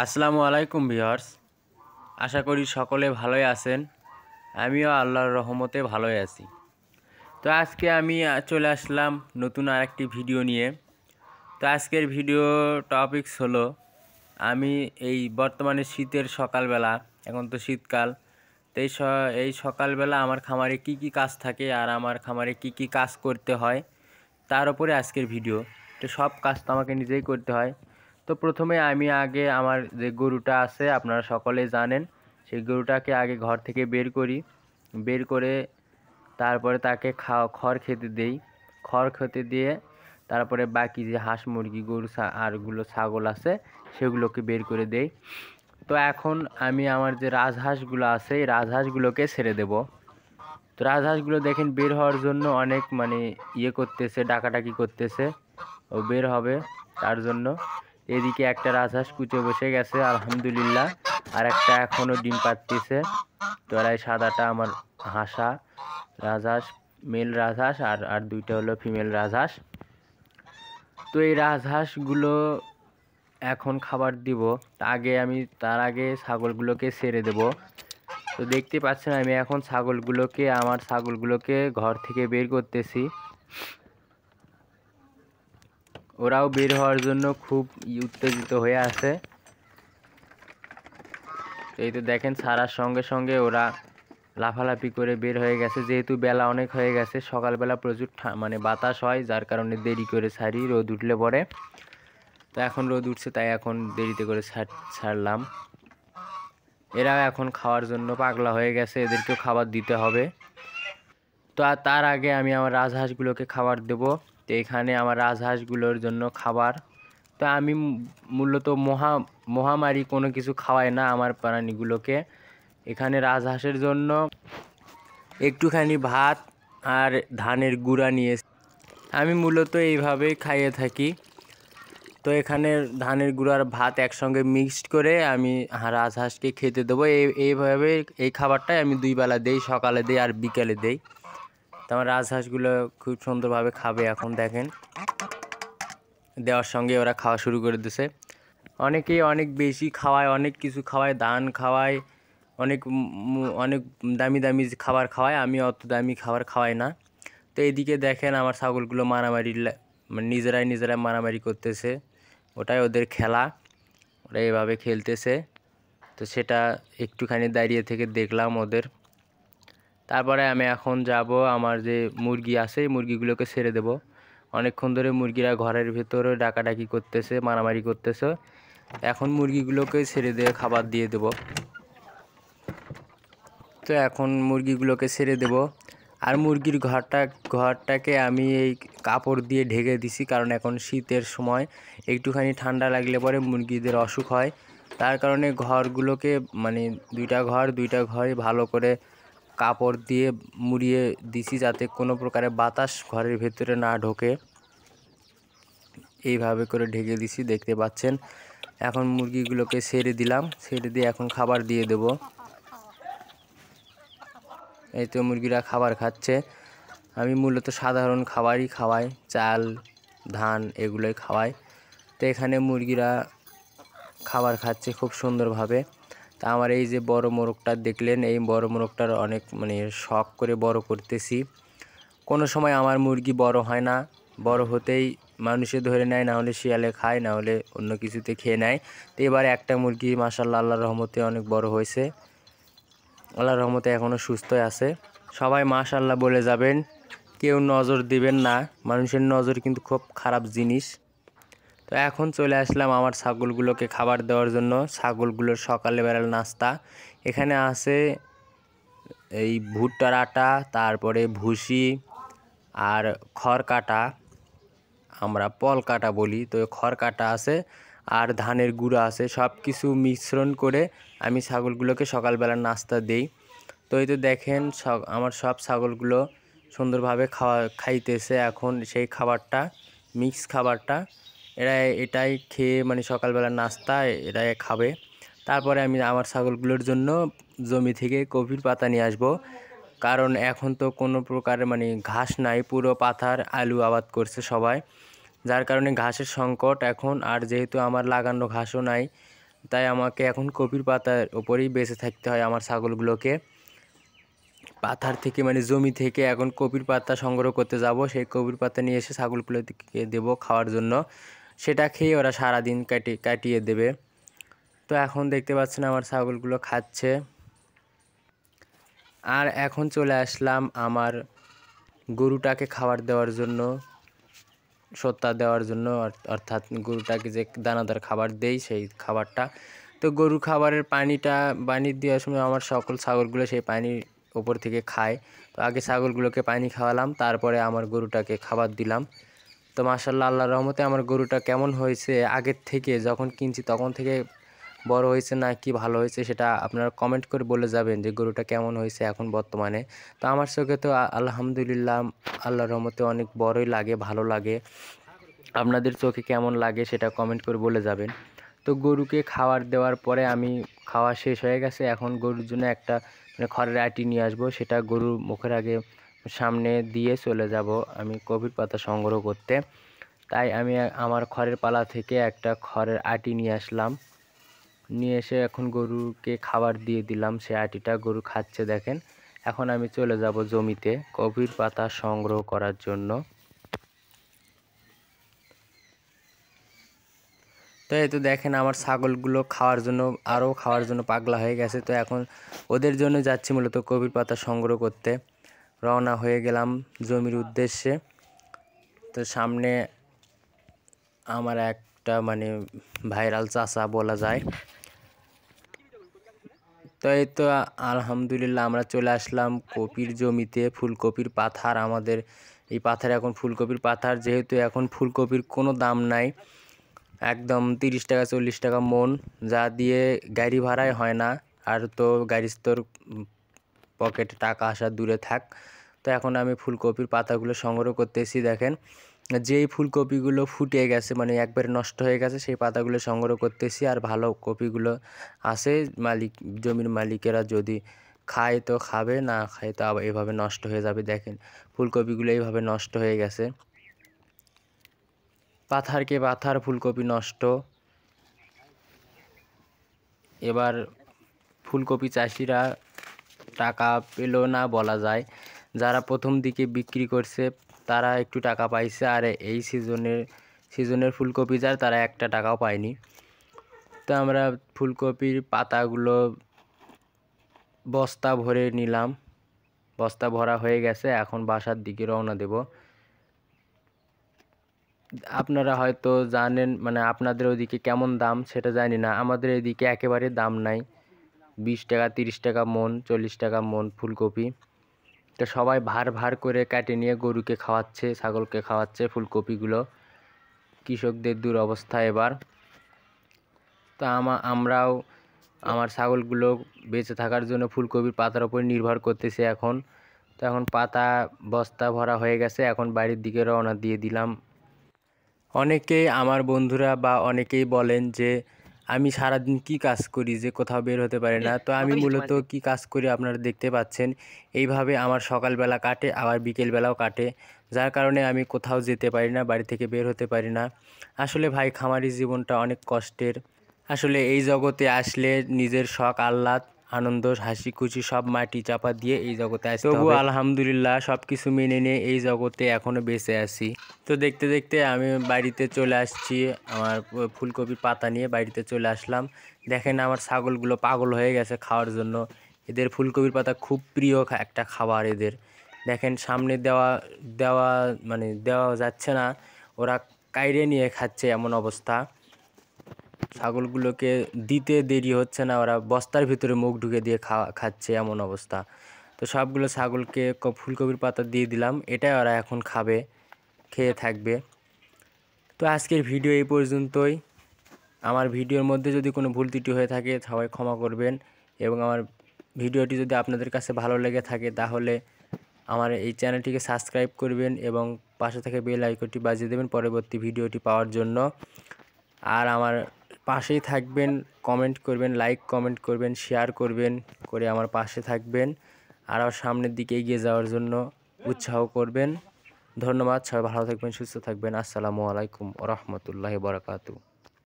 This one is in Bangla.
আসসালামু আলাইকুম ভিউয়ার্স। আশা করি সকলে ভালোই আছেন। আমিও আল্লাহর রহমতে ভালোই আছি। তো আজকে আমি চলে আসলাম নতুন আরেকটি ভিডিও নিয়ে। তো আজকের ভিডিও টপিকস হলো আমি এই বর্তমানে শীতের সকালবেলা, এখন তো শীতকাল, তো এই সকালবেলা আমার খামারে কি কি কাজ থাকে আর আমার খামারে কি কি কাজ করতে হয় তার উপরে আজকের ভিডিও। তো সব কাজ তো আমাকে নিজেই করতে হয়। তো প্রথমে আমি আগে আমার যে গরুটা আছে আপনারা সকলে জানেন, সেই গরুটাকে আগে ঘর থেকে বের করি। বের করে তারপরে তাকে খড় খেতে দেই। খড় খেতে দিয়ে তারপরে বাকি যে হাঁস মুরগি গরু আরগুলো ছাগল আছে সেগুলোকে বের করে দেই। তো এখন আমি আমার যে রাজহাঁসগুলো আছে এই রাজহাঁসগুলোকে ছেড়ে দেব। তো রাজহাঁসগুলো দেখেন বের হওয়ার জন্য অনেক করতেছে, ডাকাডাকি করতেছে, ও বের হবে তার জন্য। এদিকে একটা রাজহাঁস কুচে বসে গেছে আলহামদুলিল্লাহ, আর একটা এখনও ডিম পাড়তেছে। তো এই সাদাটা আমার হাসা রাজহাঁস, মেল রাজহাঁস, আর আর দুইটা হলো ফিমেল রাজহাঁস। তো এই রাজহাঁসগুলো এখন খাবার দিব, তার আগে ছাগলগুলোকে ছেড়ে দেব। তো দেখতে পাচ্ছেন আমি এখন আমার ছাগলগুলোকে ঘর থেকে বের করতেছি। ওরাও বের হওয়ার জন্য খুব উত্তেজিত হয়ে আছে। এই তো দেখেন ছাড়ার সঙ্গে সঙ্গে ওরা লাফালাফি করে বের হয়ে গেছে, যেহেতু বেলা অনেক হয়ে গেছে। সকালবেলা প্রচুর বাতাস হয়, যার কারণে দেরি করে ছাড়ি, রোদ উঠলে পরে। তো এখন রোদ উঠছে তাই এখন দেরিতে করে ছাড়লাম। এরা এখন খাওয়ার জন্য পাগলা হয়ে গেছে, এদেরকেও খাবার দিতে হবে। তো আর তার আগে আমি আমার রাজহাঁসগুলোকে খাবার দেব। তো এখানে আমার রাজহাঁসগুলোর জন্য খাবার, তো আমি মূলত মহামারী কোনো কিছু খাওয়াই না আমার প্রাণীগুলোকে। এখানে রাজহাঁসের জন্য একটুখানি ভাত আর ধানের গুঁড়া নিয়ে আমি মূলত এইভাবেই খাইয়ে থাকি। তো এখানে ধানের গুঁড়ার ভাত একসঙ্গে মিক্সড করে আমি রাজহাঁসকে খেতে দেবো। এইভাবে এই খাবারটাই আমি 2 বেলা দেই, সকালে দেই আর বিকেলে দেই। তো আমার রাজহাঁসগুলো খুব সুন্দরভাবে খাবে। এখন দেখেন দেওয়ার সঙ্গে ওরা খাওয়া শুরু করে দিছে। অনেকেই অনেক বেশি খাওয়ায়, অনেক কিছু খাওয়ায়, ধান খাওয়ায়, অনেক অনেক দামি দামি খাবার খাওয়ায়। আমি অত দামি খাবার খাওয়াই না। তো এইদিকে দেখেন আমার ছাগলগুলো নিজেরাই মারামারি করতেছে। ওটাই ওদের খেলা, ওরা এভাবে খেলতেছে। তো সেটা একটুখানি দাঁড়িয়ে থেকে দেখলাম ওদের। তারপরে আমি এখন যাব আমার যে মুরগি আছে এই মুরগিগুলোকে ছেড়ে দেব। অনেকক্ষণ ধরে মুরগিরা ঘরের ভেতরে ডাকাডাকি করতেছে, মারামারি করতেছে। এখন মুরগিগুলোকে ছেড়ে দিয়ে খাবার দিয়ে দেব। তো এখন মুরগিগুলোকে ছেড়ে দেব। আর মুরগির ঘরটাকে আমি এই কাপড় দিয়ে ঢেকে দিছি, কারণ এখন শীতের সময় একটুখানি ঠান্ডা লাগলে পরে মুরগিদের অসুখ হয়। তার কারণে ঘরগুলোকে দুইটা ঘরে ভালো করে কাপড় দিয়ে মুড়িয়ে দিছি, যাতে কোনো প্রকারে বাতাস ঘরের ভেতরে না ঢোকে। এইভাবে করে ঢেকে দিছি, দেখতে পাচ্ছেন। এখন মুরগিগুলোকে ছেড়ে দিলাম, ছেড়ে দিয়ে এখন খাবার দিয়ে দেব। এই তো মুরগিরা খাবার খাচ্ছে। আমি মূলত সাধারণ খাবারই খাওয়াই, চাল ধান এগুলোই খাওয়াই। তো এখানে মুরগিরা খাবার খাচ্ছে খুব সুন্দরভাবে। তা আমার এই যে বড় মোরগটা দেখলেন, এই বড় মোরগটার অনেক শখ করে বড় করতেছি। কোনো সময় আমার মুরগি বড় হয় না, বড় হতেই মানুষে ধরে নেয়, না হলে শিয়ালে খায়, না হলে অন্য কিছুতে খেয়ে নেয়। তো এবারে একটা মুরগি মাশাআল্লাহ আল্লাহর রহমতে অনেক বড় হয়েছে, আল্লাহর রহমতে এখনও সুস্থই আছে। সবাই মাশাআল্লাহ বলে যাবেন, কেউ নজর দিবেন না, মানুষের নজর কিন্তু খুব খারাপ জিনিস। তো এখন চলে আসলাম আমার ছাগলগুলোকে খাবার দেওয়ার জন্য। ছাগলগুলোর সকালবেলার নাস্তা এখানে আছে এই ভুট্টার আটা, তারপরে ভুসি আর খড় কাটা, আমরা পল কাটা বলি। তো খড় কাটা আছে আর ধানের গুঁড়া আছে, সব কিছু মিশ্রণ করে আমি ছাগলগুলোকে সকালবেলার নাস্তা দেই। তো এই তো দেখেন আমার সব ছাগলগুলো সুন্দরভাবে খাইতেছে এখন সেই খাবারটা, মিক্স খাবারটা। এটাই খেয়ে সকালবেলার নাস্তা এরাই খাবে। তারপরে আমি আমার ছাগলগুলোর জন্য জমি থেকে কপির পাতা নিয়ে আসবো, কারণ এখন তো কোনো প্রকার ঘাস নাই, পুরো পাথার আলু আবাদ করছে সবাই, যার কারণে ঘাসের সংকট এখন। আর যেহেতু আমার লাগানো ঘাসও নাই, তাই আমাকে এখন কপির পাতার ওপরেই বেঁচে থাকতে হয় আমার ছাগলগুলোকে। পাথার থেকে মানে জমি থেকে এখন কপির পাতা সংগ্রহ করতে যাব, সেই কপির পাতা নিয়ে এসে ছাগলগুলোকে দেবো খাওয়ার জন্য, সেটা খেয়ে ওরা সারাদিন কাটিয়ে দেবে। তো এখন দেখতে পাচ্ছেন আমার ছাগলগুলো খাচ্ছে। আর এখন চলে আসলাম আমার গরুটাকে খাবার দেওয়ার জন্য, সত্তা দেওয়ার জন্য, অর্থাৎ গরুটাকে যে দানাদার খাবার দেই সেই খাবারটা। তো গরু খাবারের পানি দেওয়ার সময় আমার সকল ছাগলগুলো সেই পানির ওপর থেকে খায়। তো আগে ছাগলগুলোকে পানি খাওয়ালাম, তারপরে আমার গরুটাকে খাবার দিলাম। তো মাশাআল্লাহ, আল্লাহর রহমতে আমার গরুটা কেমন হয়েছে আগের থেকে, যখন কিনছি তখন থেকে বড় হয়েছে না কি ভালো হয়েছে সেটা আপনারা কমেন্ট করে বলে যাবেন যে গরুটা কেমন হয়েছে এখন বর্তমানে। তো আমার চোখে তো আলহামদুলিল্লাহ আল্লাহর রহমতে অনেক বড়ই লাগে, ভালো লাগে। আপনাদের চোখে কেমন লাগে সেটা কমেন্ট করে বলে যাবেন। তো গরুকে খাবার দেওয়ার পরে আমি খাওয়া শেষ হয়ে গেছে, এখন গরুর জন্য একটা মানে খড়ের আটি নিয়ে আসবো, সেটা গরুর মুখের আগে সামনে দিয়ে চলে যাব আমি কপির পাতা সংগ্রহ করতে। তাই আমি আমার খড়ের পালা থেকে একটা খড়ের আটি নিয়ে আসলাম, নিয়ে এসে এখন গরুকে খাবার দিয়ে দিলাম, সে আটিটা গরু খাচ্ছে দেখেন। এখন আমি চলে যাব জমিতে কপির পাতা সংগ্রহ করার জন্য। তো এই তো দেখেন আমার ছাগলগুলো খাওয়ার জন্য পাগলা হয়ে গেছে। তো এখন ওদের জন্য যাচ্ছি মূলত কপির পাতা সংগ্রহ করতে, রওনা হয়ে গেলাম জমির উদ্দেশ্যে। তো সামনে আমার একটা মানে ভাইরাল চাচা বলা যায়। তো এই তো আলহামদুলিল্লাহ আমরা চলে আসলাম কপির জমিতে, ফুলকপির পাথার। আমাদের এই পাথারে এখন ফুলকপির পাথার, যেহেতু এখন ফুলকপির কোনো দাম নাই, একদম 30 টাকা 40 টাকা মন, যা দিয়ে গাড়ি ভাড়াই হয় না। আর তো গাড়ির তোর পকেটে টাকা আসা দূরে থাক। তো এখন আমি ফুলকপির পাতাগুলো সংগ্রহ করতেছি। দেখেন যেই ফুলকপিগুলো ফুটে গেছে মানে একবারে নষ্ট হয়ে গেছে সেই পাতাগুলো সংগ্রহ করতেছি, আর ভালো কপিগুলো আছে জমির মালিকেরা যদি খায় তো খাবে, না খায় তো আবার এভাবে নষ্ট হয়ে যাবে। দেখেন ফুলকপিগুলো এইভাবে নষ্ট হয়ে গেছে, পাথার ফুলকপি নষ্ট। এবার ফুলকপি চাষিরা টাকা পেল না বলা যায়, যারা প্রথম দিকে বিক্রি করছে তারা একটু টাকা পাইছে, আর এই সিজনের ফুলকপি যার তারা একটা টাকাও পায়নি। তো আমরা ফুলকপির পাতাগুলো বস্তা ভরে নিলাম, বস্তা ভরা হয়ে গেছে, এখন বাসার দিকে রওনা দেব। আপনারা হয়তো জানেন মানে আপনাদের ওদিকে কেমন দাম সেটা জানি না, আমাদের এদিকে একেবারে দাম নাই, 20 টাকা 30 টাকা মন, 40 টাকা মন ফুলকপি। তো সবাই ভার করে কাটে নিয়ে গরুকে খাওয়াচ্ছে, ছাগলকে খাওয়াচ্ছে ফুলকপিগুলো। কৃষকদের দুরবস্থা এবার। তো আমরাও আমার ছাগলগুলো বেঁচে থাকার জন্য ফুলকপির পাতার উপর নির্ভর করতেছি এখন। তো এখন বস্তা ভরা হয়ে গেছে, এখন বাড়ির দিকে রওনা দিয়ে দিলাম। অনেকেই আমার বন্ধুরা বা অনেকেই বলেন যে আমি সারাদিন কি কাজ করি যে কোথাও বের হতে পারি না। তো আমি মূলত কি কাজ করি আপনারা দেখতে পাচ্ছেন, এইভাবে আমার সকালবেলা কাটে আবার বিকেলবেলাও কাটে, যার কারণে আমি কোথাও যেতে পারি না, বাড়ি থেকে বের হতে পারি না। আসলে ভাই খামারি জীবনটা অনেক কষ্টের। আসলে এই জগতে আসলে নিজের শখ আহ্লাদ আনন্দ হাসি খুশি সব মাটি চাপা দিয়ে এই জগতে আসতে হবে। তবু আলহামদুলিল্লাহ সব কিছু মেনে নিয়ে এই জগতে এখনও বেঁচে আছি। তো দেখতে দেখতে আমি বাড়িতে চলে আসছি, আমার ফুলকপির পাতা নিয়ে বাড়িতে চলে আসলাম। দেখেন আমার ছাগলগুলো পাগল হয়ে গেছে খাওয়ার জন্য, এদের ফুলকপির পাতা খুব প্রিয় একটা খাবার এদের। দেখেন সামনে দেওয়া যাচ্ছে না, ওরা কাইরে নিয়ে খাচ্ছে এমন অবস্থা। ছাগলগুলোকে দিতে দেরি হচ্ছে না, ওরা বস্তার ভিতরে মুখ ঢুকে দিয়ে খাচ্ছে এমন অবস্থা। তো সবগুলো ছাগলকে ফুলকপির পাতা দিয়ে দিলাম, এটাই ওরা এখন খাবে, খেয়ে থাকবে। তো আজকের ভিডিও এই পর্যন্তই। আমার ভিডিওর মধ্যে যদি কোনো ভুল ত্রুটি হয়ে থাকে সবাই ক্ষমা করবেন, এবং আমার ভিডিওটি যদি আপনাদের কাছে ভালো লেগে থাকে তাহলে আমার এই চ্যানেলটিকে সাবস্ক্রাইব করবেন এবং পাশে থেকে বেল আইকনটি বাজিয়ে দেবেন পরবর্তী ভিডিওটি পাওয়ার জন্য। আর আমার পাশেই থাকবেন, কমেন্ট করবেন, কমেন্ট করবেন, শেয়ার করবেন, করে আমার পাশে থাকবেন আর আমার সামনের দিকে এগিয়ে যাওয়ার জন্য উৎসাহ করবেন। ধন্যবাদ, সবাই ভালো থাকবেন, সুস্থ থাকবেন। আসসালামু আলাইকুম ওয়া রাহমাতুল্লাহি ওয়া বারাকাতুহু।